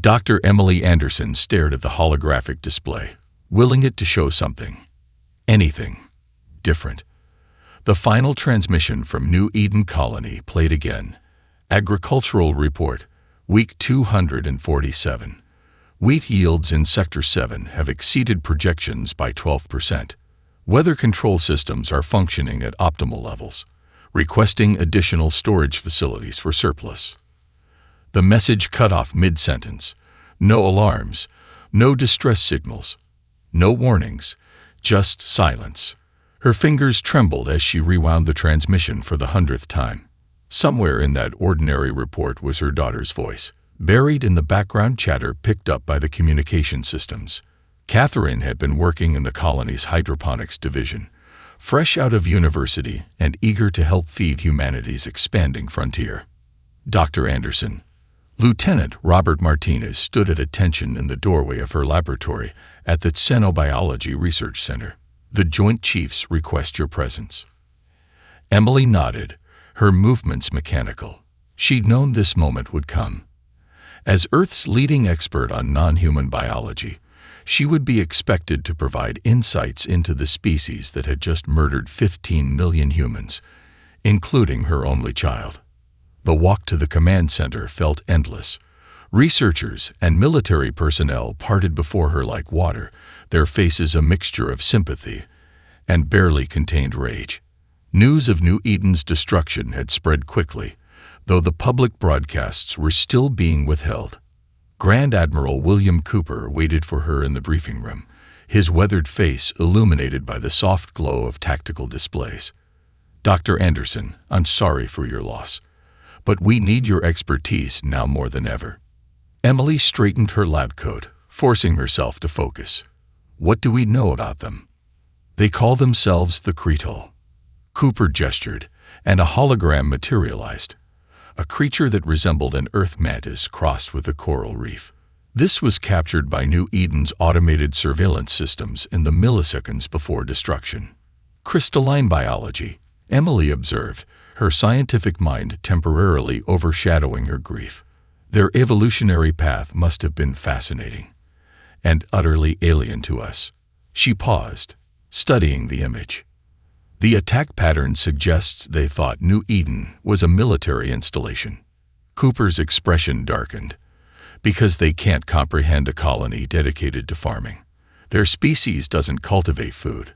Dr. Emily Anderson stared at the holographic display, willing it to show something. Anything. Different. The final transmission from New Eden Colony played again. Agricultural Report, Week 247. Wheat yields in Sector 7 have exceeded projections by 12%. Weather control systems are functioning at optimal levels, requesting additional storage facilities for surplus. The message cut off mid-sentence. No alarms, no distress signals, no warnings, just silence. Her fingers trembled as she rewound the transmission for the 100th time. Somewhere in that ordinary report was her daughter's voice, buried in the background chatter picked up by the communication systems. Catherine had been working in the colony's hydroponics division, fresh out of university and eager to help feed humanity's expanding frontier. Dr. Anderson. Lieutenant Robert Martinez stood at attention in the doorway of her laboratory at the Xenobiology Research Center. The Joint Chiefs request your presence. Emily nodded, her movements mechanical. She'd known this moment would come. As Earth's leading expert on non-human biology, she would be expected to provide insights into the species that had just murdered 15 million humans, including her only child. The walk to the command center felt endless. Researchers and military personnel parted before her like water, their faces a mixture of sympathy and barely contained rage. News of New Eden's destruction had spread quickly, though the public broadcasts were still being withheld. Grand Admiral William Cooper waited for her in the briefing room, his weathered face illuminated by the soft glow of tactical displays. Dr. Anderson, I'm sorry for your loss, but we need your expertise now more than ever. Emily straightened her lab coat, forcing herself to focus. What do we know about them? They call themselves the Cretal. Cooper gestured, and a hologram materialized, a creature that resembled an earth mantis crossed with a coral reef. This was captured by New Eden's automated surveillance systems in the milliseconds before destruction. Crystalline biology, Emily observed, her scientific mind temporarily overshadowing her grief. Their evolutionary path must have been fascinating and utterly alien to us. She paused, studying the image. The attack pattern suggests they thought New Eden was a military installation. Cooper's expression darkened. Because they can't comprehend a colony dedicated to farming. Their species doesn't cultivate food.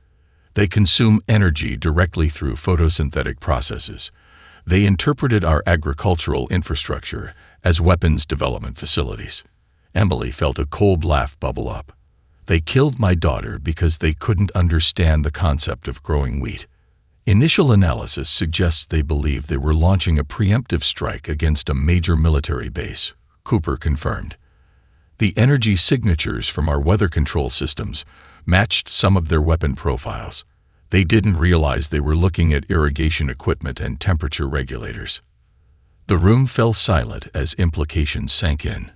They consume energy directly through photosynthetic processes. They interpreted our agricultural infrastructure as weapons development facilities. Emily felt a cold laugh bubble up. They killed my daughter because they couldn't understand the concept of growing wheat. Initial analysis suggests they believed they were launching a preemptive strike against a major military base, Cooper confirmed. The energy signatures from our weather control systems matched some of their weapon profiles. They didn't realize they were looking at irrigation equipment and temperature regulators. The room fell silent as implications sank in.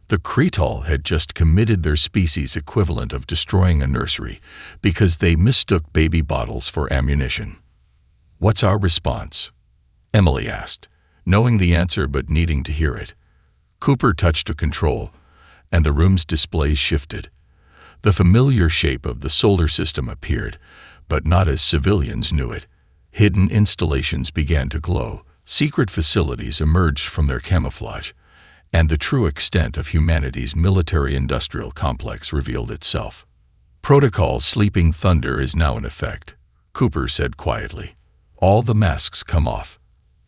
The Cretal had just committed their species equivalent of destroying a nursery because they mistook baby bottles for ammunition. What's our response? Emily asked, knowing the answer but needing to hear it. Cooper touched a control, and the room's displays shifted. The familiar shape of the solar system appeared, but not as civilians knew it. Hidden installations began to glow, secret facilities emerged from their camouflage, and the true extent of humanity's military-industrial complex revealed itself. Protocol Sleeping Thunder is now in effect, Cooper said quietly. All the masks come off.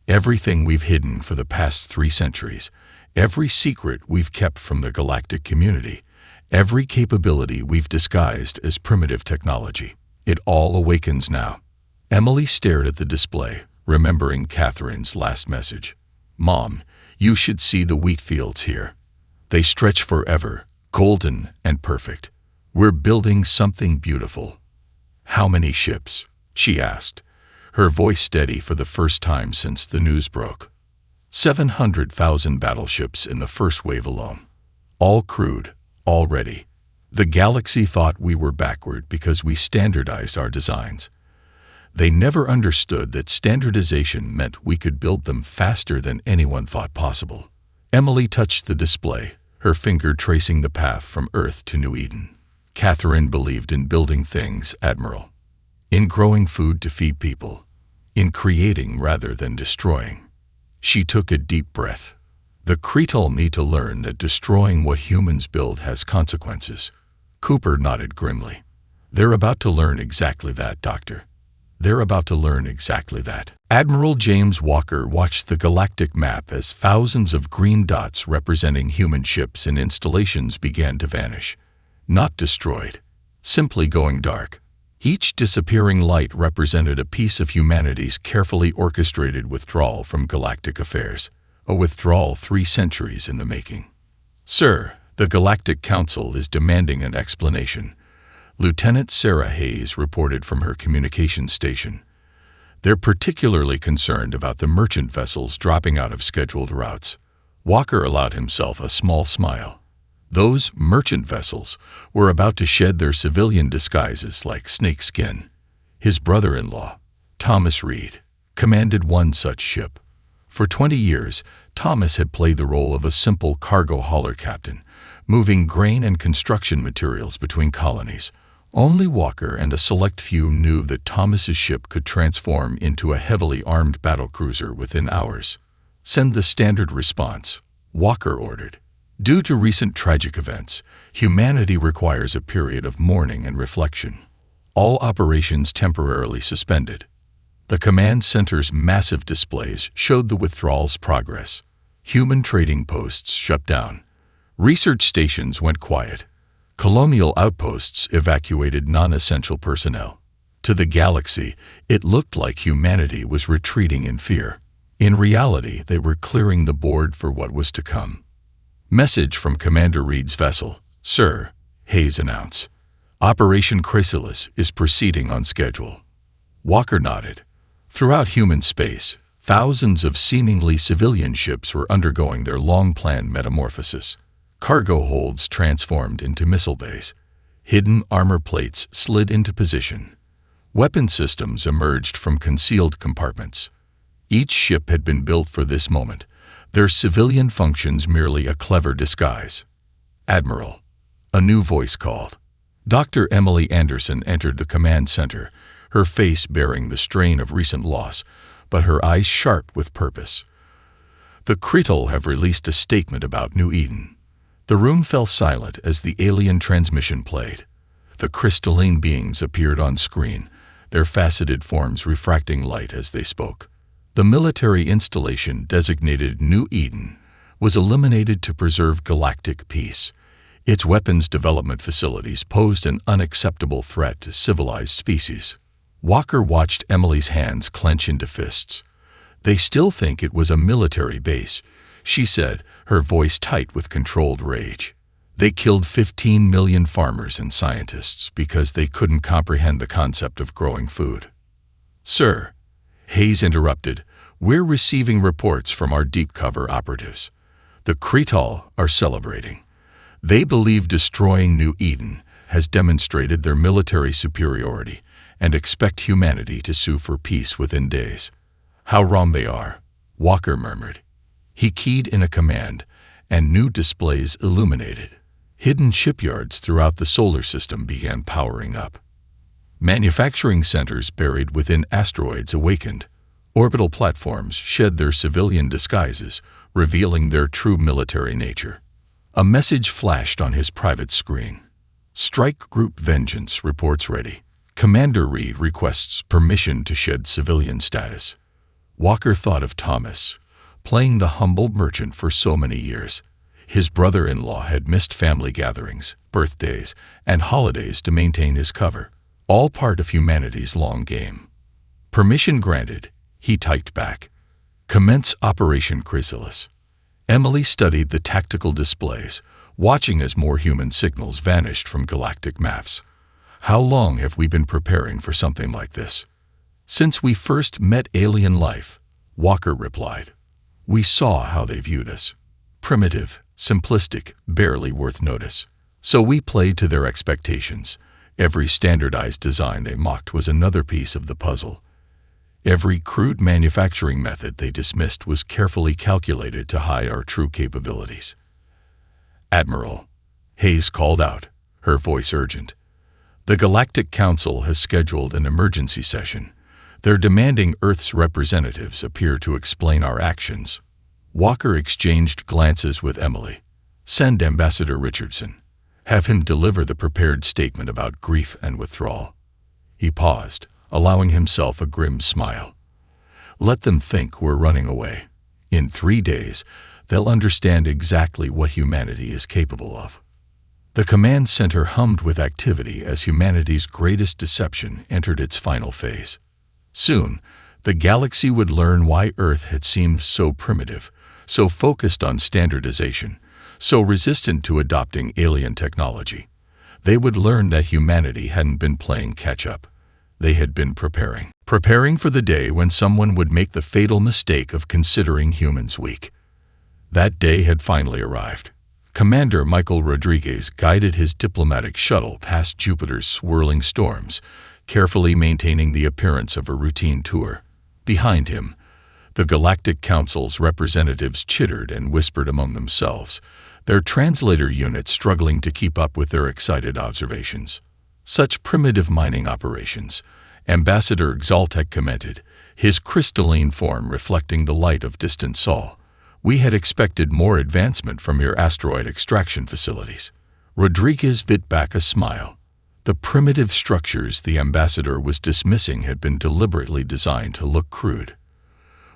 Everything we've hidden for the past 3 centuries, every secret we've kept from the galactic community, every capability we've disguised as primitive technology, it all awakens now. Emily stared at the display, remembering Catherine's last message. Mom, you should see the wheat fields here. They stretch forever, golden and perfect. We're building something beautiful. How many ships? She asked, her voice steady for the first time since the news broke. 700,000 battleships in the first wave alone. All crewed, all ready. The galaxy thought we were backward because we standardized our designs. They never understood that standardization meant we could build them faster than anyone thought possible. Emily touched the display, her finger tracing the path from Earth to New Eden. Catherine believed in building things, Admiral. In growing food to feed people. In creating rather than destroying. She took a deep breath. The Cretal need to learn that destroying what humans build has consequences. Cooper nodded grimly. They're about to learn exactly that, Doctor. They're about to learn exactly that. Admiral James Walker watched the galactic map as thousands of green dots representing human ships and installations began to vanish. Not destroyed. Simply going dark. Each disappearing light represented a piece of humanity's carefully orchestrated withdrawal from galactic affairs. A withdrawal 3 centuries in the making. Sir, the Galactic Council is demanding an explanation. Lieutenant Sarah Hayes reported from her communications station. They're particularly concerned about the merchant vessels dropping out of scheduled routes. Walker allowed himself a small smile. Those merchant vessels were about to shed their civilian disguises like snakeskin. His brother-in-law, Thomas Reed, commanded one such ship. For 20 years, Thomas had played the role of a simple cargo hauler captain, moving grain and construction materials between colonies. Only Walker and a select few knew that Thomas's ship could transform into a heavily armed battlecruiser within hours. Send the standard response, Walker ordered. Due to recent tragic events, humanity requires a period of mourning and reflection. All operations temporarily suspended. The command center's massive displays showed the withdrawal's progress. Human trading posts shut down. Research stations went quiet. Colonial outposts evacuated non-essential personnel. To the galaxy, it looked like humanity was retreating in fear. In reality, they were clearing the board for what was to come. Message from Commander Reed's vessel. Sir, Hayes announced. Operation Chrysalis is proceeding on schedule. Walker nodded. Throughout human space, thousands of seemingly civilian ships were undergoing their long-planned metamorphosis. Cargo holds transformed into missile bays. Hidden armor plates slid into position. Weapon systems emerged from concealed compartments. Each ship had been built for this moment, their civilian functions merely a clever disguise. Admiral, a new voice called. Dr. Emily Anderson entered the command center, her face bearing the strain of recent loss, but her eyes sharp with purpose. The Cretal have released a statement about New Eden. The room fell silent as the alien transmission played. The crystalline beings appeared on screen, their faceted forms refracting light as they spoke. The military installation designated New Eden was eliminated to preserve galactic peace. Its weapons development facilities posed an unacceptable threat to civilized species. Walker watched Emily's hands clench into fists. They still think it was a military base, she said, her voice tight with controlled rage. They killed 15 million farmers and scientists because they couldn't comprehend the concept of growing food. Sir, Hayes interrupted, we're receiving reports from our deep cover operatives. The Cretal are celebrating. They believe destroying New Eden has demonstrated their military superiority and expect humanity to sue for peace within days. How wrong they are, Walker murmured. He keyed in a command, and new displays illuminated. Hidden shipyards throughout the solar system began powering up. Manufacturing centers buried within asteroids awakened. Orbital platforms shed their civilian disguises, revealing their true military nature. A message flashed on his private screen. Strike Group Vengeance reports ready. Commander Reed requests permission to shed civilian status. Walker thought of Thomas, playing the humble merchant for so many years. His brother-in-law had missed family gatherings, birthdays, and holidays to maintain his cover, all part of humanity's long game. Permission granted, he typed back. Commence Operation Chrysalis. Emily studied the tactical displays, watching as more human signals vanished from galactic maps. How long have we been preparing for something like this? Since we first met alien life, Walker replied. We saw how they viewed us. Primitive, simplistic, barely worth notice. So we played to their expectations. Every standardized design they mocked was another piece of the puzzle. Every crude manufacturing method they dismissed was carefully calculated to hide our true capabilities. "Admiral," Hayes called out, her voice urgent. "The Galactic Council has scheduled an emergency session. They're demanding Earth's representatives appear to explain our actions." Walker exchanged glances with Emily. "Send Ambassador Richardson. Have him deliver the prepared statement about grief and withdrawal." He paused, allowing himself a grim smile. "Let them think we're running away. In 3 days, they'll understand exactly what humanity is capable of." The command center hummed with activity as humanity's greatest deception entered its final phase. Soon, the galaxy would learn why Earth had seemed so primitive, so focused on standardization, so resistant to adopting alien technology. They would learn that humanity hadn't been playing catch-up. They had been preparing for the day when someone would make the fatal mistake of considering humans weak. That day had finally arrived. Commander Michael Rodriguez guided his diplomatic shuttle past Jupiter's swirling storms, carefully maintaining the appearance of a routine tour. Behind him, the Galactic Council's representatives chittered and whispered among themselves, their translator units struggling to keep up with their excited observations. "Such primitive mining operations," Ambassador Galactic commented, his crystalline form reflecting the light of distant Sol. "We had expected more advancement from your asteroid extraction facilities." Rodriguez bit back a smile. The primitive structures the ambassador was dismissing had been deliberately designed to look crude.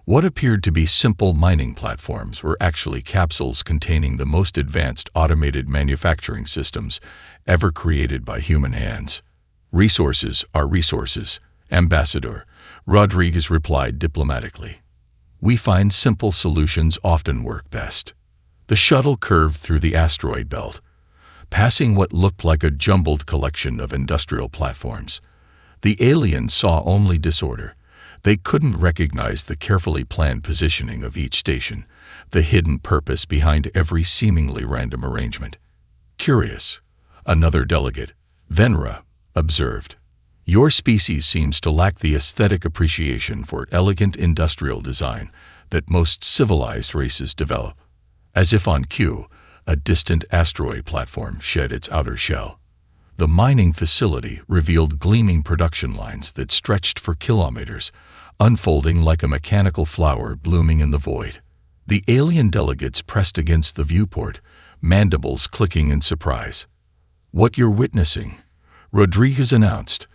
What appeared to be simple mining platforms were actually capsules containing the most advanced automated manufacturing systems ever created by human hands. "Resources are resources, Ambassador," Rodriguez replied diplomatically. "We find simple solutions often work best." The shuttle curved through the asteroid belt, passing what looked like a jumbled collection of industrial platforms. The aliens saw only disorder. They couldn't recognize the carefully planned positioning of each station, the hidden purpose behind every seemingly random arrangement. "Curious," another delegate, Venra, observed. "Your species seems to lack the aesthetic appreciation for elegant industrial design that most civilized races develop." As if on cue, a distant asteroid platform shed its outer shell. The mining facility revealed gleaming production lines that stretched for kilometers, unfolding like a mechanical flower blooming in the void. The alien delegates pressed against the viewport, mandibles clicking in surprise. "What you're witnessing," Rodriguez announced,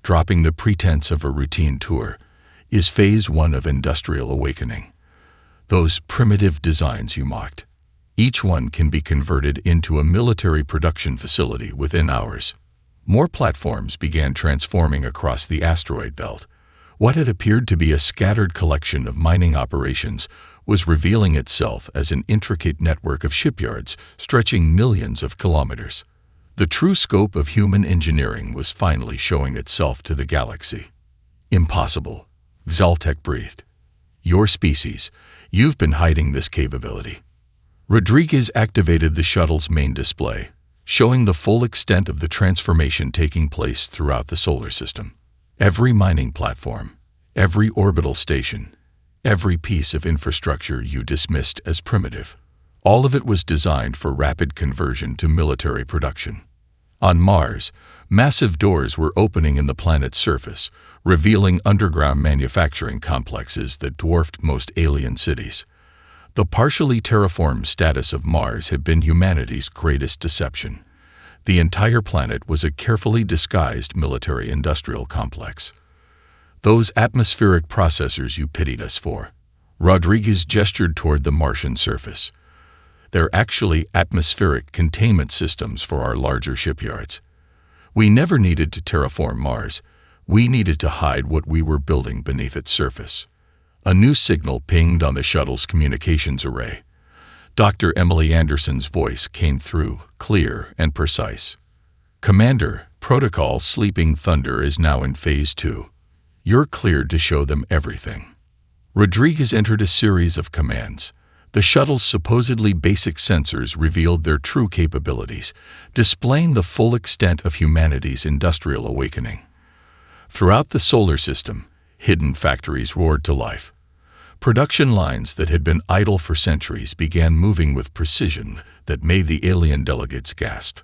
dropping the pretense of a routine tour, "is Phase 1 of Industrial Awakening. Those primitive designs you mocked, each one can be converted into a military production facility within hours." More platforms began transforming across the asteroid belt. What had appeared to be a scattered collection of mining operations was revealing itself as an intricate network of shipyards stretching millions of kilometers. The true scope of human engineering was finally showing itself to the galaxy. "Impossible," Galactic breathed. "Your species, you've been hiding this capability." Rodriguez activated the shuttle's main display, showing the full extent of the transformation taking place throughout the solar system. Every mining platform, every orbital station, every piece of infrastructure you dismissed as primitive, all of it was designed for rapid conversion to military production. On Mars, massive doors were opening in the planet's surface, revealing underground manufacturing complexes that dwarfed most alien cities. The partially terraformed status of Mars had been humanity's greatest deception. The entire planet was a carefully disguised military-industrial complex. "Those atmospheric processors you pitied us for," Rodriguez gestured toward the Martian surface. "They're actually atmospheric containment systems for our larger shipyards. We never needed to terraform Mars. We needed to hide what we were building beneath its surface." A new signal pinged on the shuttle's communications array. Dr. Emily Anderson's voice came through, clear and precise. "Commander, Protocol Sleeping Thunder is now in Phase 2. You're cleared to show them everything." Rodriguez entered a series of commands. The shuttle's supposedly basic sensors revealed their true capabilities, displaying the full extent of humanity's industrial awakening. Throughout the solar system, hidden factories roared to life. Production lines that had been idle for centuries began moving with precision that made the alien delegates gasp.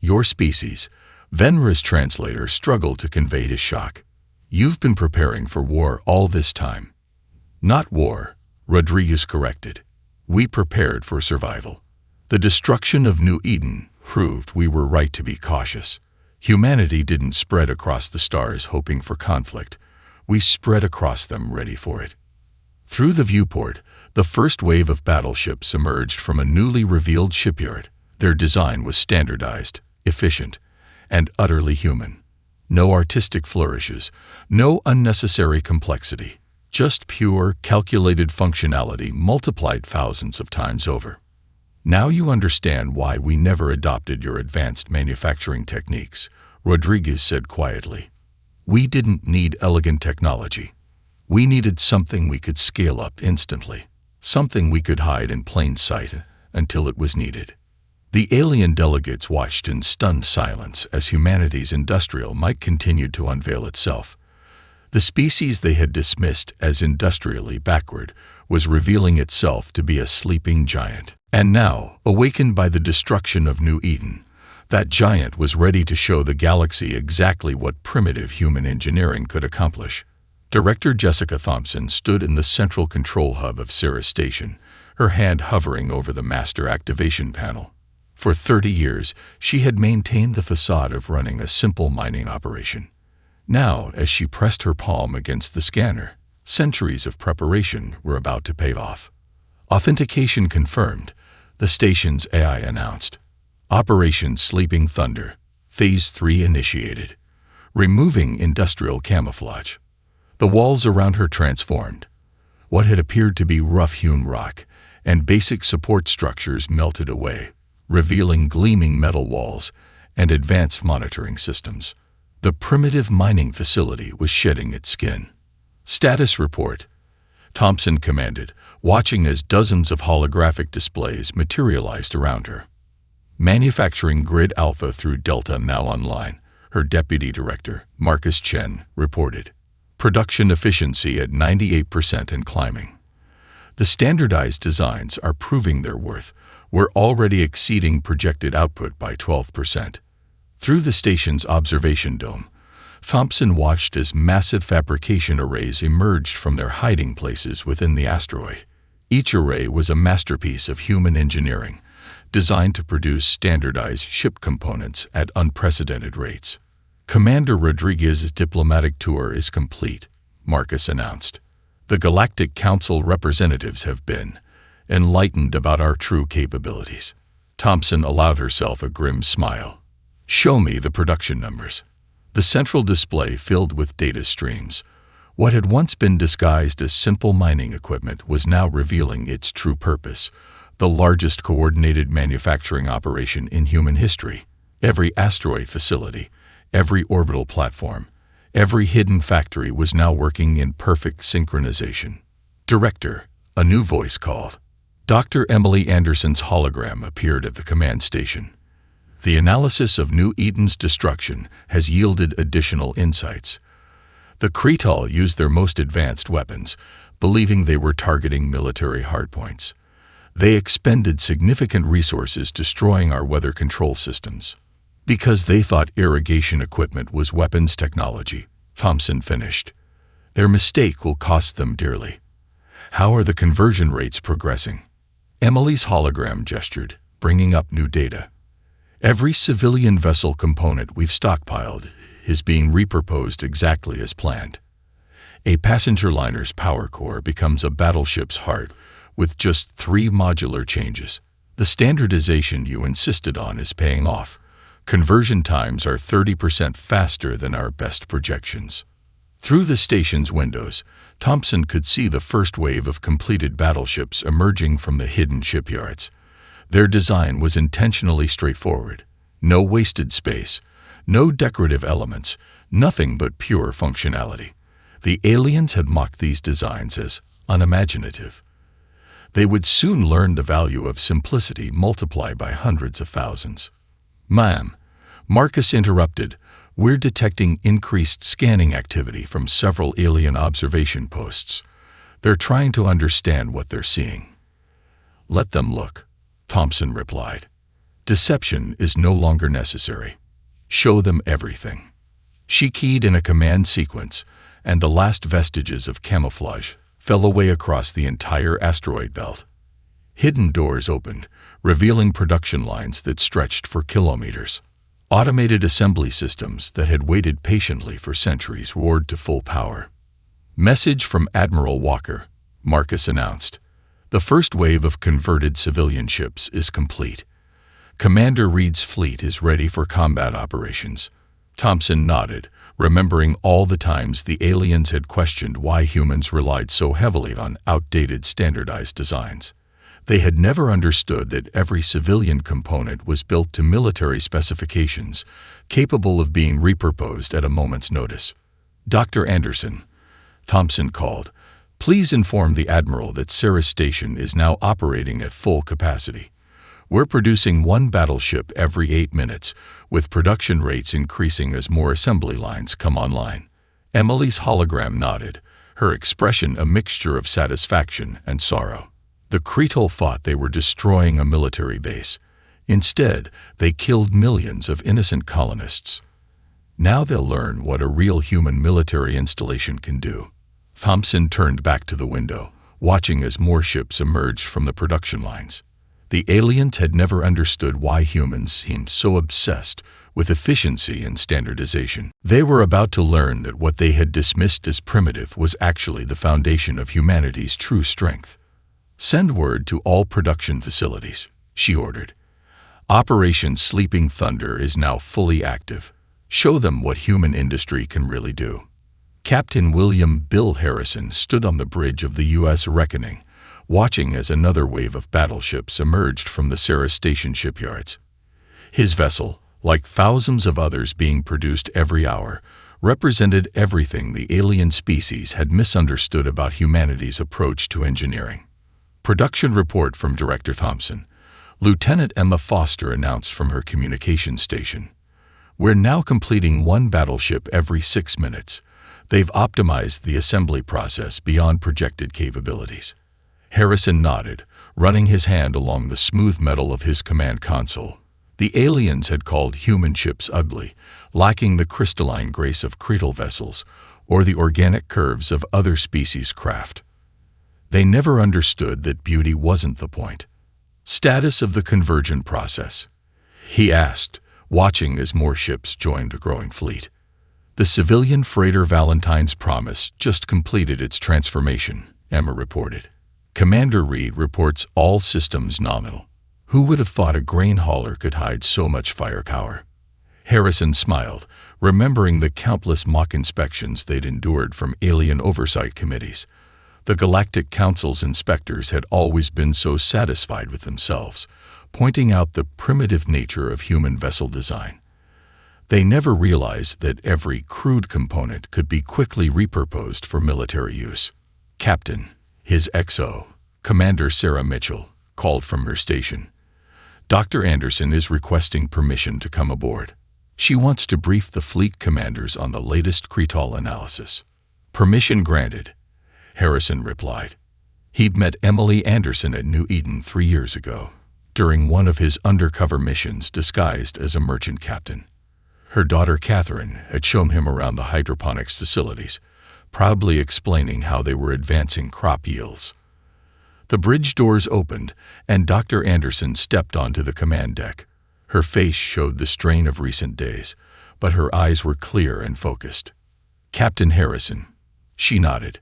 Your species, Venra's translator struggled to convey his shock. You've been preparing for war all this time. Not war, Rodriguez corrected. We prepared for survival. The destruction of New Eden proved we were right to be cautious. Humanity didn't spread across the stars hoping for conflict. We spread across them ready for it. Through the viewport, the first wave of battleships emerged from a newly revealed shipyard. Their design was standardized, efficient, and utterly human. No artistic flourishes, no unnecessary complexity, just pure, calculated functionality multiplied thousands of times over. Now you understand why we never adopted your advanced manufacturing techniques, Rodriguez said quietly. We didn't need elegant technology. We needed something we could scale up instantly, something we could hide in plain sight until it was needed. The alien delegates watched in stunned silence as humanity's industrial might continued to unveil itself. The species they had dismissed as industrially backward was revealing itself to be a sleeping giant. And now, awakened by the destruction of New Eden, that giant was ready to show the galaxy exactly what primitive human engineering could accomplish. Director Jessica Thompson stood in the central control hub of Sarah's station, her hand hovering over the master activation panel. For 30 years, she had maintained the facade of running a simple mining operation. Now, as she pressed her palm against the scanner, centuries of preparation were about to pay off. Authentication confirmed, the station's AI announced. Operation Sleeping Thunder, Phase 3 initiated. Removing industrial camouflage. The walls around her transformed. What had appeared to be rough-hewn rock and basic support structures melted away, revealing gleaming metal walls and advanced monitoring systems. The primitive mining facility was shedding its skin. Status report, Thompson commanded, watching as dozens of holographic displays materialized around her. Manufacturing Grid Alpha through Delta now online, her deputy director, Marcus Chen, reported. Production efficiency at 98% and climbing. The standardized designs are proving their worth. We're already exceeding projected output by 12%. Through the station's observation dome, Thompson watched as massive fabrication arrays emerged from their hiding places within the asteroid. Each array was a masterpiece of human engineering, designed to produce standardized ship components at unprecedented rates. Commander Rodriguez's diplomatic tour is complete, Marcus announced. The Galactic Council representatives have been enlightened about our true capabilities. Thompson allowed herself a grim smile. Show me the production numbers. The central display filled with data streams. What had once been disguised as simple mining equipment was now revealing its true purpose, the largest coordinated manufacturing operation in human history. Every asteroid facility, every orbital platform, every hidden factory was now working in perfect synchronization. Director, a new voice called. Dr. Emily Anderson's hologram appeared at the command station. The analysis of New Eden's destruction has yielded additional insights. The Cretal used their most advanced weapons, believing they were targeting military hardpoints. They expended significant resources destroying our weather control systems. Because they thought irrigation equipment was weapons technology, Thompson finished. Their mistake will cost them dearly. How are the conversion rates progressing? Emily's hologram gestured, bringing up new data. Every civilian vessel component we've stockpiled is being repurposed exactly as planned. A passenger liner's power core becomes a battleship's heart with just 3 modular changes. The standardization you insisted on is paying off. Conversion times are 30% faster than our best projections. Through the station's windows, Thompson could see the first wave of completed battleships emerging from the hidden shipyards. Their design was intentionally straightforward. No wasted space, no decorative elements, nothing but pure functionality. The aliens had mocked these designs as unimaginative. They would soon learn the value of simplicity multiplied by hundreds of thousands. Ma'am, Marcus interrupted, we're detecting increased scanning activity from several alien observation posts. They're trying to understand what they're seeing. Let them look, Thompson replied. Deception is no longer necessary. Show them everything. She keyed in a command sequence, and the last vestiges of camouflage fell away across the entire asteroid belt. Hidden doors opened, revealing production lines that stretched for kilometers. Automated assembly systems that had waited patiently for centuries roared to full power. Message from Admiral Walker, Marcus announced. The first wave of converted civilian ships is complete. Commander Reed's fleet is ready for combat operations. Thompson nodded, remembering all the times the aliens had questioned why humans relied so heavily on outdated standardized designs. They had never understood that every civilian component was built to military specifications, capable of being repurposed at a moment's notice. Dr. Anderson, Thompson called, please inform the Admiral that Ceres Station is now operating at full capacity. We're producing one battleship every 8 minutes, with production rates increasing as more assembly lines come online. Emily's hologram nodded, her expression a mixture of satisfaction and sorrow. The Cretal thought they were destroying a military base. Instead, they killed millions of innocent colonists. Now they'll learn what a real human military installation can do. Thompson turned back to the window, watching as more ships emerged from the production lines. The aliens had never understood why humans seemed so obsessed with efficiency and standardization. They were about to learn that what they had dismissed as primitive was actually the foundation of humanity's true strength. Send word to all production facilities, she ordered. Operation Sleeping Thunder is now fully active. Show them what human industry can really do. Captain William Bill Harrison stood on the bridge of the U.S. Reckoning, watching as another wave of battleships emerged from the Ceres Station shipyards. His vessel, like thousands of others being produced every hour, represented everything the alien species had misunderstood about humanity's approach to engineering. Production report from Director Thompson. Lieutenant Emma Foster announced from her communications station. We're now completing one battleship every 6 minutes. They've optimized the assembly process beyond projected capabilities. Harrison nodded, running his hand along the smooth metal of his command console. The aliens had called human ships ugly, lacking the crystalline grace of Cretal vessels or the organic curves of other species' craft. They never understood that beauty wasn't the point. Status of the convergent process, he asked, watching as more ships joined the growing fleet. The civilian freighter Valentine's Promise just completed its transformation, Emma reported. Commander Reed reports all systems nominal. Who would have thought a grain hauler could hide so much firepower? Harrison smiled, remembering the countless mock inspections they'd endured from alien oversight committees. The Galactic Council's inspectors had always been so satisfied with themselves, pointing out the primitive nature of human vessel design. They never realized that every crude component could be quickly repurposed for military use. Captain, his XO, Commander Sarah Mitchell, called from her station. Dr. Anderson is requesting permission to come aboard. She wants to brief the fleet commanders on the latest Cretal analysis. Permission granted, Harrison replied. He'd met Emily Anderson at New Eden 3 years ago, during one of his undercover missions disguised as a merchant captain. Her daughter Catherine had shown him around the hydroponics facilities, proudly explaining how they were advancing crop yields. The bridge doors opened, and Dr. Anderson stepped onto the command deck. Her face showed the strain of recent days, but her eyes were clear and focused. Captain Harrison, she nodded.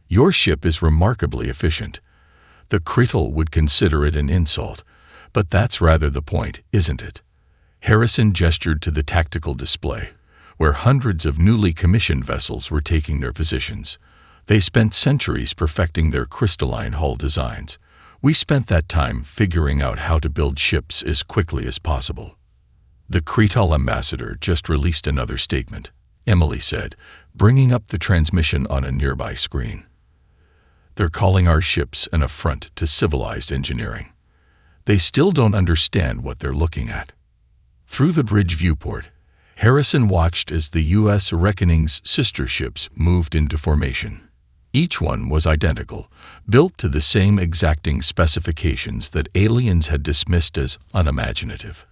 Your ship is remarkably efficient. The Cretal would consider it an insult, but that's rather the point, isn't it? Harrison gestured to the tactical display, where hundreds of newly commissioned vessels were taking their positions. They spent centuries perfecting their crystalline hull designs. We spent that time figuring out how to build ships as quickly as possible. The Cretal ambassador just released another statement, Emily said, bringing up the transmission on a nearby screen. They're calling our ships an affront to civilized engineering. They still don't understand what they're looking at. Through the bridge viewport, Harrison watched as the U.S. Reckoning's sister ships moved into formation. Each one was identical, built to the same exacting specifications that aliens had dismissed as unimaginative.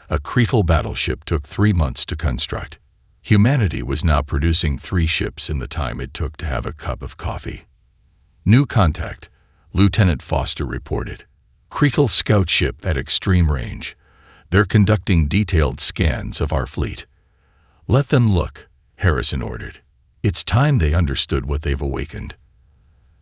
A Cretal battleship took 3 months to construct. Humanity was now producing 3 ships in the time it took to have a cup of coffee. New contact, Lieutenant Foster reported. Cretal scout ship at extreme range. They're conducting detailed scans of our fleet. Let them look, Harrison ordered. It's time they understood what they've awakened.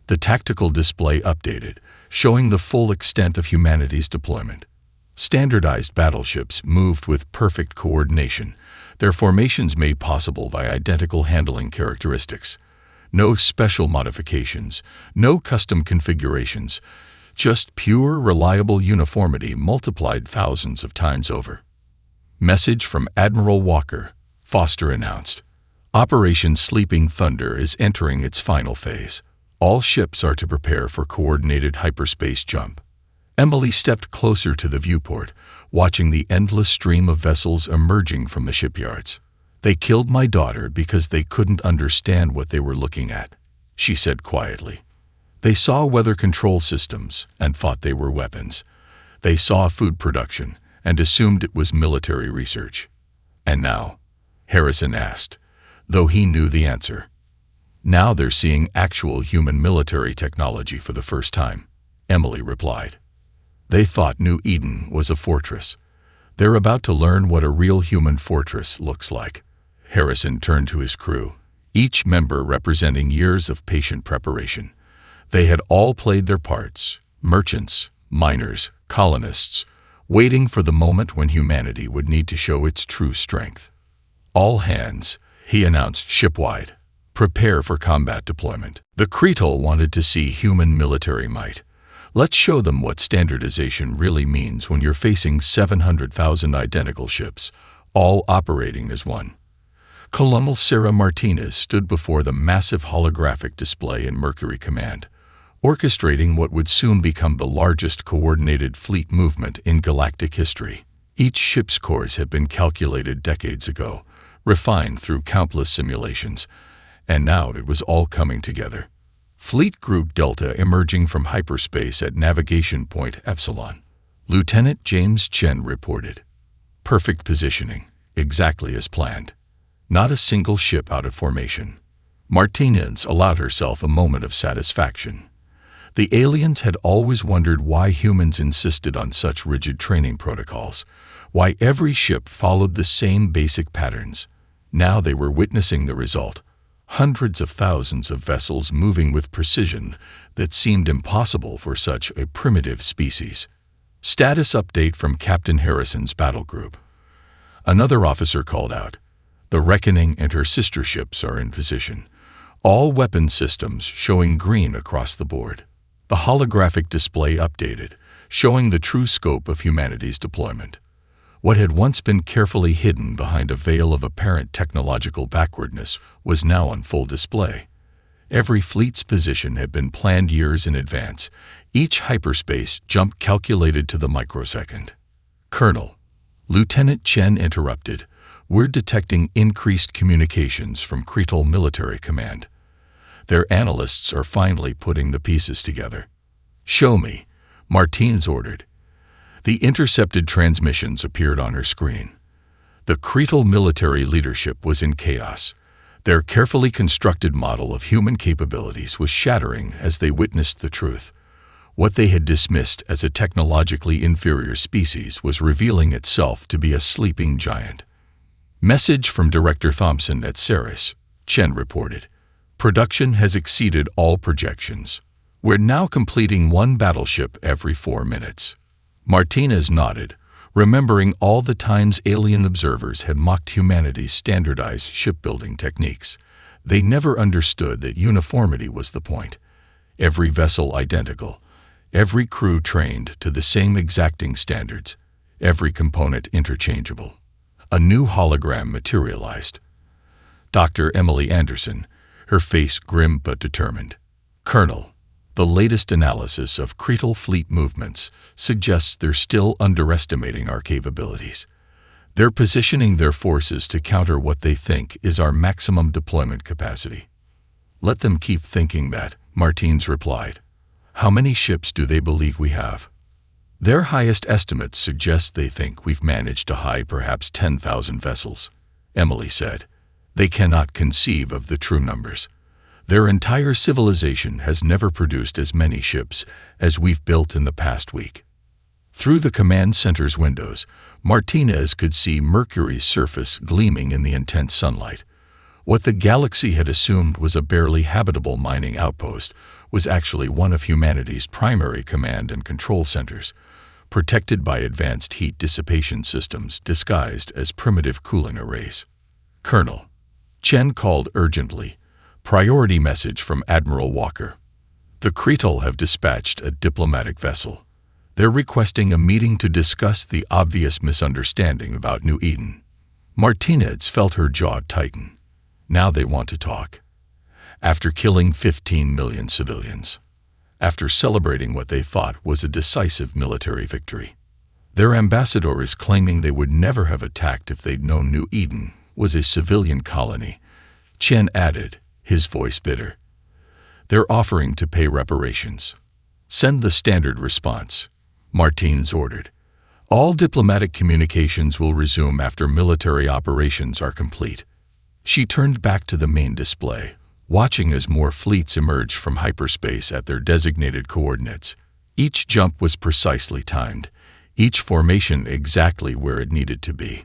The tactical display updated, showing the full extent of humanity's deployment. Standardized battleships moved with perfect coordination, their formations made possible by identical handling characteristics. No special modifications, no custom configurations, just pure, reliable uniformity multiplied thousands of times over. Message from Admiral Walker, Foster announced. Operation Sleeping Thunder is entering its final phase. All ships are to prepare for coordinated hyperspace jump. Emily stepped closer to the viewport, watching the endless stream of vessels emerging from the shipyards. They killed my daughter because they couldn't understand what they were looking at, she said quietly. They saw weather control systems and thought they were weapons. They saw food production and assumed it was military research. And now? Harrison asked, though he knew the answer. Now they're seeing actual human military technology for the first time, Emily replied. They thought New Eden was a fortress. They're about to learn what a real human fortress looks like. Harrison turned to his crew, each member representing years of patient preparation. They had all played their parts, merchants, miners, colonists, waiting for the moment when humanity would need to show its true strength. All hands, he announced shipwide, prepare for combat deployment. The Cretal wanted to see human military might. Let's show them what standardization really means when you're facing 700,000 identical ships, all operating as one. Colonel Sarah Martinez stood before the massive holographic display in Mercury Command, orchestrating what would soon become the largest coordinated fleet movement in galactic history. Each ship's course had been calculated decades ago, refined through countless simulations, and now it was all coming together. Fleet Group Delta emerging from hyperspace at Navigation Point Epsilon. Lieutenant James Chen reported. Perfect positioning, exactly as planned. Not a single ship out of formation. Martinez allowed herself a moment of satisfaction. The aliens had always wondered why humans insisted on such rigid training protocols, why every ship followed the same basic patterns. Now they were witnessing the result. Hundreds of thousands of vessels moving with precision that seemed impossible for such a primitive species. Status update from Captain Harrison's battle group. Another officer called out. The Reckoning and her sister ships are in position. All weapon systems showing green across the board. The holographic display updated, showing the true scope of humanity's deployment. What had once been carefully hidden behind a veil of apparent technological backwardness was now on full display. Every fleet's position had been planned years in advance, each hyperspace jump calculated to the microsecond. Colonel, Lieutenant Chen interrupted, we're detecting increased communications from Cretal Military Command. Their analysts are finally putting the pieces together. Show me, Martinez ordered. The intercepted transmissions appeared on her screen. The Cretal military leadership was in chaos. Their carefully constructed model of human capabilities was shattering as they witnessed the truth. What they had dismissed as a technologically inferior species was revealing itself to be a sleeping giant. Message from Director Thompson at Ceres, Chen reported. Production has exceeded all projections. We're now completing 1 battleship every 4 minutes. Martinez nodded, remembering all the times alien observers had mocked humanity's standardized shipbuilding techniques. They never understood that uniformity was the point. Every vessel identical, every crew trained to the same exacting standards, every component interchangeable. A new hologram materialized. Dr. Emily Anderson, her face grim but determined. Colonel, the latest analysis of Cretal fleet movements suggests they're still underestimating our capabilities. They're positioning their forces to counter what they think is our maximum deployment capacity. Let them keep thinking that, Martins replied. How many ships do they believe we have? Their highest estimates suggest they think we've managed to hide perhaps 10,000 vessels, Emily said. They cannot conceive of the true numbers. Their entire civilization has never produced as many ships as we've built in the past week. Through the command center's windows, Martinez could see Mercury's surface gleaming in the intense sunlight. What the galaxy had assumed was a barely habitable mining outpost was actually one of humanity's primary command and control centers, protected by advanced heat dissipation systems disguised as primitive cooling arrays. Colonel Chen called urgently. Priority message from Admiral Walker. The Cretal have dispatched a diplomatic vessel. They're requesting a meeting to discuss the obvious misunderstanding about New Eden. Martinez felt her jaw tighten. Now they want to talk. After killing 15 million civilians. After celebrating what they thought was a decisive military victory. Their ambassador is claiming they would never have attacked if they'd known New Eden was a civilian colony. Chen added, his voice bitter. They're offering to pay reparations. Send the standard response, Martins ordered. All diplomatic communications will resume after military operations are complete. She turned back to the main display, watching as more fleets emerged from hyperspace at their designated coordinates. Each jump was precisely timed, each formation exactly where it needed to be.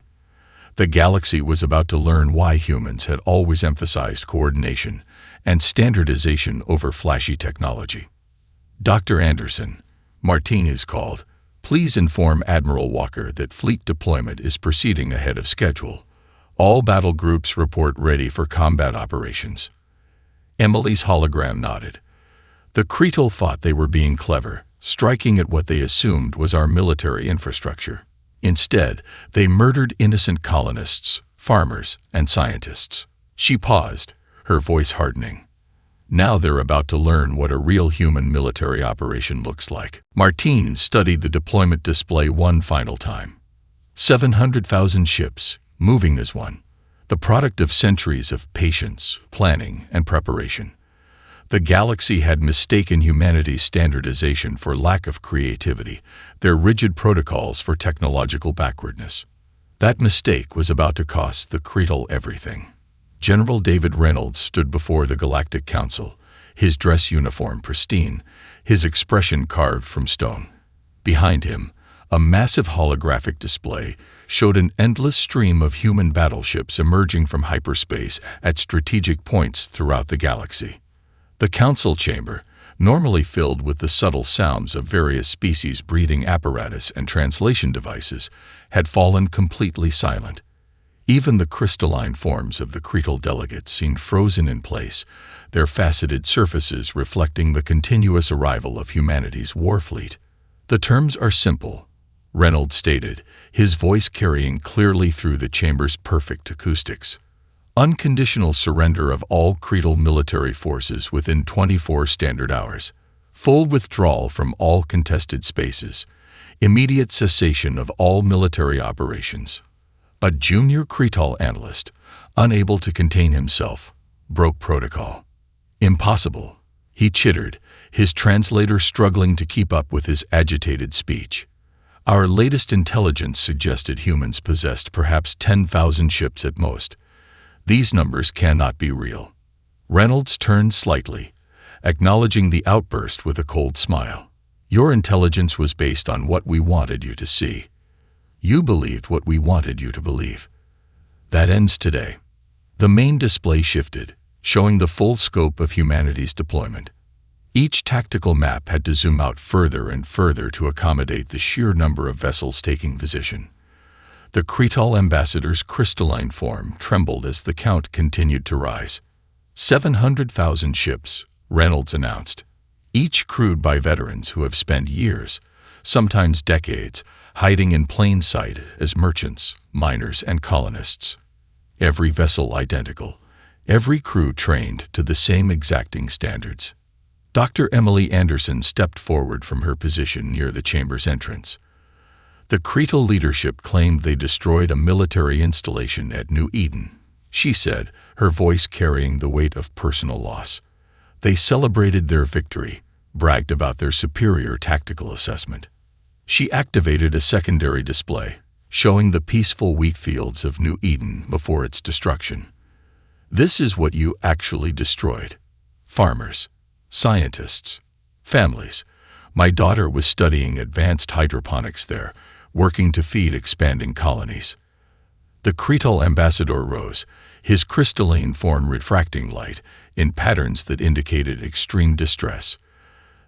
The galaxy was about to learn why humans had always emphasized coordination and standardization over flashy technology. Dr. Anderson, Martinez called, please inform Admiral Walker that fleet deployment is proceeding ahead of schedule. All battle groups report ready for combat operations. Emily's hologram nodded. The Cretal thought they were being clever, striking at what they assumed was our military infrastructure. Instead, they murdered innocent colonists, farmers, and scientists. She paused, her voice hardening. Now they're about to learn what a real human military operation looks like. Martins studied the deployment display one final time. 700,000 ships, moving as one. The product of centuries of patience, planning, and preparation. The galaxy had mistaken humanity's standardization for lack of creativity, their rigid protocols for technological backwardness. That mistake was about to cost the Cretal everything. General David Reynolds stood before the Galactic Council, his dress uniform pristine, his expression carved from stone. Behind him, a massive holographic display showed an endless stream of human battleships emerging from hyperspace at strategic points throughout the galaxy. The council chamber, normally filled with the subtle sounds of various species' breathing apparatus and translation devices, had fallen completely silent. Even the crystalline forms of the Cretal delegates seemed frozen in place, their faceted surfaces reflecting the continuous arrival of humanity's war fleet. The terms are simple, Reynolds stated, his voice carrying clearly through the chamber's perfect acoustics. Unconditional surrender of all Cretal military forces within 24 standard hours. Full withdrawal from all contested spaces. Immediate cessation of all military operations. A junior Cretal analyst, unable to contain himself, broke protocol. Impossible, he chittered, his translator struggling to keep up with his agitated speech. Our latest intelligence suggested humans possessed perhaps 10,000 ships at most. These numbers cannot be real. Reynolds turned slightly, acknowledging the outburst with a cold smile. Your intelligence was based on what we wanted you to see. You believed what we wanted you to believe. That ends today. The main display shifted, showing the full scope of humanity's deployment. Each tactical map had to zoom out further and further to accommodate the sheer number of vessels taking position. The Cretal ambassador's crystalline form trembled as the count continued to rise. 700,000 ships, Reynolds announced, each crewed by veterans who have spent years, sometimes decades, hiding in plain sight as merchants, miners, and colonists. Every vessel identical, every crew trained to the same exacting standards. Dr. Emily Anderson stepped forward from her position near the chamber's entrance. The Cretal leadership claimed they destroyed a military installation at New Eden, she said, her voice carrying the weight of personal loss. They celebrated their victory, bragged about their superior tactical assessment. She activated a secondary display, showing the peaceful wheat fields of New Eden before its destruction. This is what you actually destroyed. Farmers, scientists, families. My daughter was studying advanced hydroponics there, working to feed expanding colonies. The Cretal ambassador rose, his crystalline form refracting light in patterns that indicated extreme distress.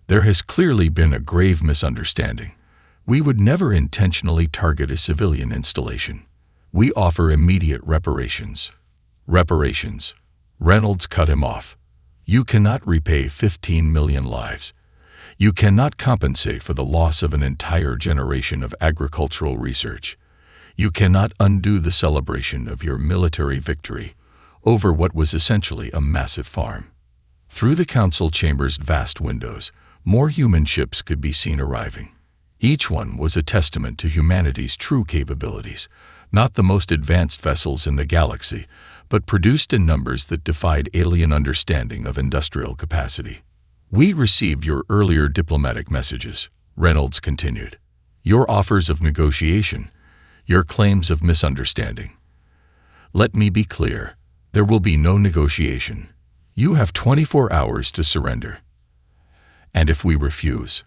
There has clearly been a grave misunderstanding. We would never intentionally target a civilian installation. We offer immediate reparations. Reparations. Reynolds cut him off. You cannot repay 15 million lives. You cannot compensate for the loss of an entire generation of agricultural research. You cannot undo the celebration of your military victory over what was essentially a massive farm. Through the council chamber's vast windows, more human ships could be seen arriving. Each one was a testament to humanity's true capabilities, not the most advanced vessels in the galaxy, but produced in numbers that defied alien understanding of industrial capacity. We received your earlier diplomatic messages, Reynolds continued. Your offers of negotiation, your claims of misunderstanding. Let me be clear, there will be no negotiation. You have 24 hours to surrender. And if we refuse?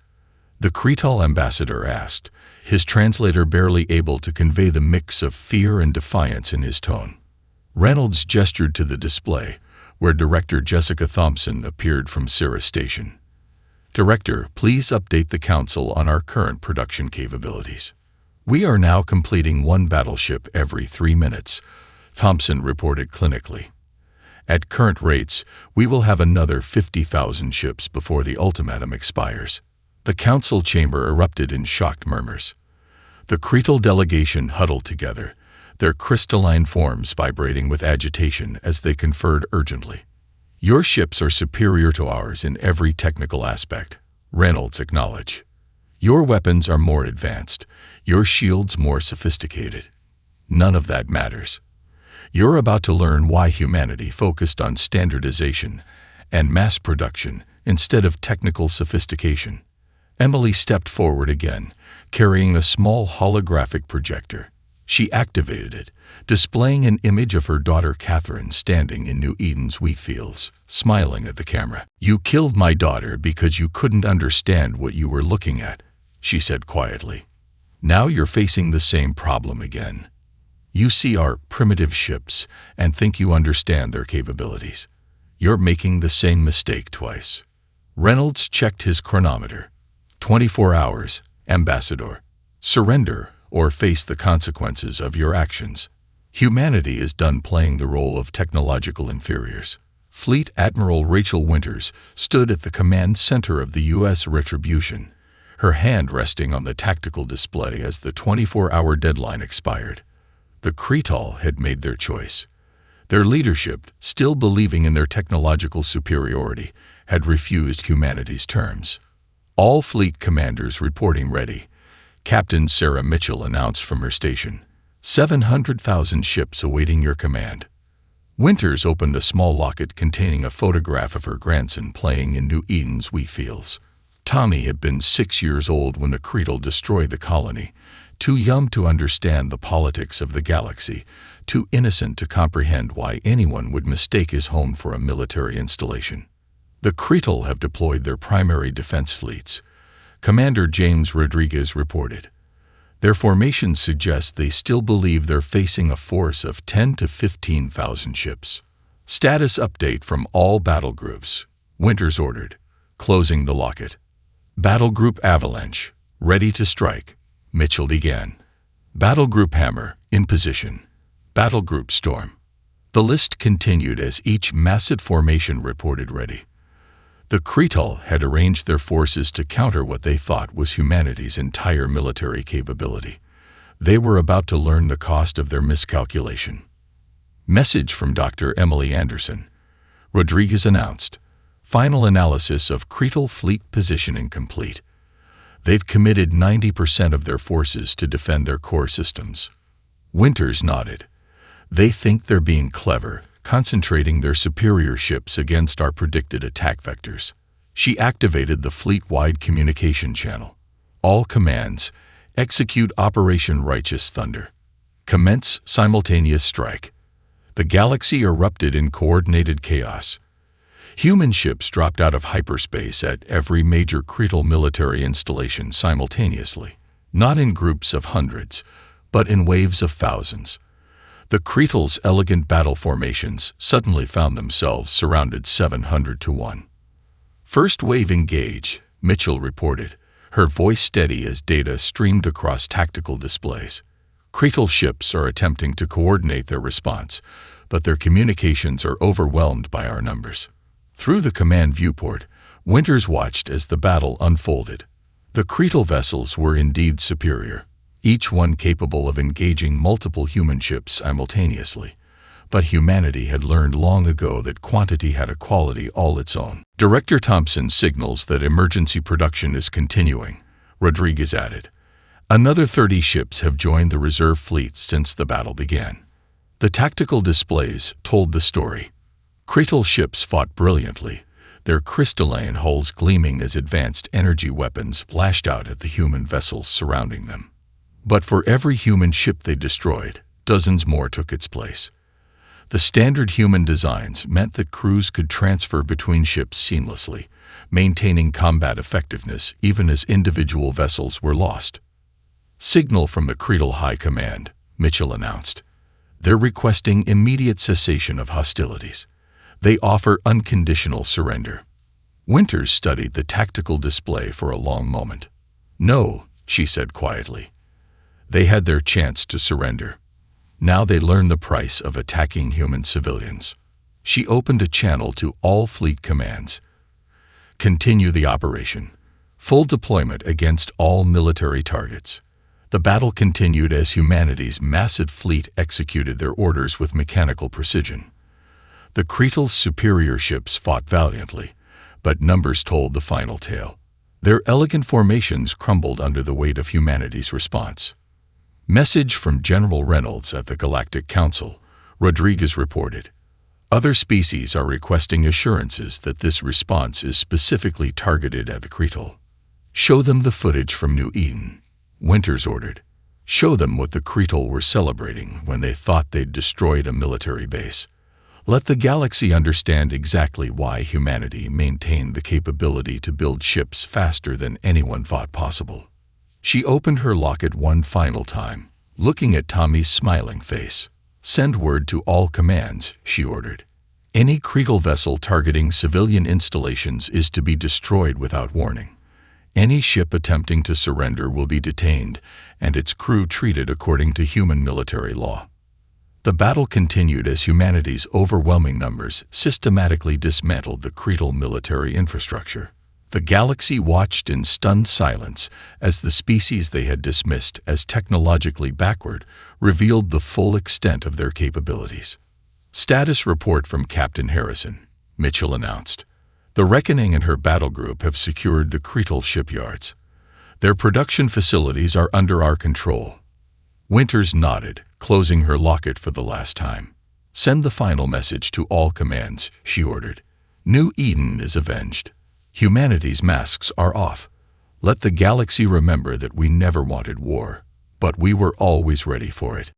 The Cretal ambassador asked, his translator barely able to convey the mix of fear and defiance in his tone. Reynolds gestured to the display, where Director Jessica Thompson appeared from Cirrus Station. Director, please update the Council on our current production capabilities. We are now completing one battleship every 3 minutes, Thompson reported clinically. At current rates, we will have another 50,000 ships before the ultimatum expires. The council chamber erupted in shocked murmurs. The Cretal delegation huddled together, their crystalline forms vibrating with agitation as they conferred urgently. Your ships are superior to ours in every technical aspect, Reynolds acknowledged. Your weapons are more advanced, your shields more sophisticated. None of that matters. You're about to learn why humanity focused on standardization and mass production instead of technical sophistication. Emily stepped forward again, carrying a small holographic projector. She activated it, displaying an image of her daughter Catherine standing in New Eden's wheat fields, smiling at the camera. You killed my daughter because you couldn't understand what you were looking at, she said quietly. Now you're facing the same problem again. You see our primitive ships and think you understand their capabilities. You're making the same mistake twice. Reynolds checked his chronometer. 24 hours, Ambassador. Surrender or face the consequences of your actions. Humanity is done playing the role of technological inferiors. Fleet Admiral Rachel Winters stood at the command center of the U.S. Retribution, her hand resting on the tactical display as the 24-hour deadline expired. The Cretal had made their choice. Their leadership, still believing in their technological superiority, had refused humanity's terms. All fleet commanders reporting ready, Captain Sarah Mitchell announced from her station. 700,000 ships awaiting your command. Winters opened a small locket containing a photograph of her grandson playing in New Eden's wheat fields. Tommy had been 6 years old when the Cretal destroyed the colony, too young to understand the politics of the galaxy, too innocent to comprehend why anyone would mistake his home for a military installation. The Cretal have deployed their primary defense fleets, Commander James Rodriguez reported. Their formations suggest they still believe they're facing a force of 10 to 15,000 ships. Status update from all battle groups, Winters ordered, closing the locket. Battle Group Avalanche, ready to strike, Mitchell began. Battle Group Hammer, in position. Battle Group Storm. The list continued as each massive formation reported ready. The Cretal had arranged their forces to counter what they thought was humanity's entire military capability. They were about to learn the cost of their miscalculation. Message from Dr. Emily Anderson. Rodriguez announced, final analysis of Cretal fleet positioning complete. They've committed 90% of their forces to defend their core systems. Winters nodded. They think they're being clever, concentrating their superior ships against our predicted attack vectors. She activated the fleet-wide communication channel. All commands, execute Operation Righteous Thunder. Commence simultaneous strike. The galaxy erupted in coordinated chaos. Human ships dropped out of hyperspace at every major Cretal military installation simultaneously, not in groups of hundreds, but in waves of thousands. The Cretal's elegant battle formations suddenly found themselves surrounded 700 to 1. First wave engage, Mitchell reported, her voice steady as data streamed across tactical displays. Cretal ships are attempting to coordinate their response, but their communications are overwhelmed by our numbers. Through the command viewport, Winters watched as the battle unfolded. The Cretal vessels were indeed superior, each one capable of engaging multiple human ships simultaneously. But humanity had learned long ago that quantity had a quality all its own. Director Thompson signals that emergency production is continuing, Rodriguez added. Another 30 ships have joined the reserve fleet since the battle began. The tactical displays told the story. Cretal ships fought brilliantly, their crystalline hulls gleaming as advanced energy weapons flashed out at the human vessels surrounding them. But for every human ship they destroyed, dozens more took its place. The standard human designs meant that crews could transfer between ships seamlessly, maintaining combat effectiveness even as individual vessels were lost. Signal from the Cretal High Command, Mitchell announced. They're requesting immediate cessation of hostilities. They offer unconditional surrender. Winters studied the tactical display for a long moment. No, she said quietly. They had their chance to surrender. Now they learn the price of attacking human civilians. She opened a channel to all fleet commands. Continue the operation. Full deployment against all military targets. The battle continued as humanity's massive fleet executed their orders with mechanical precision. The Cretal's superior ships fought valiantly, but numbers told the final tale. Their elegant formations crumbled under the weight of humanity's response. Message from General Reynolds at the Galactic Council, Rodriguez reported. Other species are requesting assurances that this response is specifically targeted at the Cretal. Show them the footage from New Eden, Winters ordered. Show them what the Cretal were celebrating when they thought they'd destroyed a military base. Let the galaxy understand exactly why humanity maintained the capability to build ships faster than anyone thought possible. She opened her locket one final time, looking at Tommy's smiling face. Send word to all commands, she ordered. Any Cretal vessel targeting civilian installations is to be destroyed without warning. Any ship attempting to surrender will be detained, and its crew treated according to human military law. The battle continued as humanity's overwhelming numbers systematically dismantled the Cretal military infrastructure. The galaxy watched in stunned silence as the species they had dismissed as technologically backward revealed the full extent of their capabilities. Status report from Captain Harrison, Mitchell announced. The Reckoning and her battle group have secured the Cretal shipyards. Their production facilities are under our control. Winters nodded, closing her locket for the last time. Send the final message to all commands, she ordered. New Eden is avenged. Humanity's masks are off. Let the galaxy remember that we never wanted war, but we were always ready for it.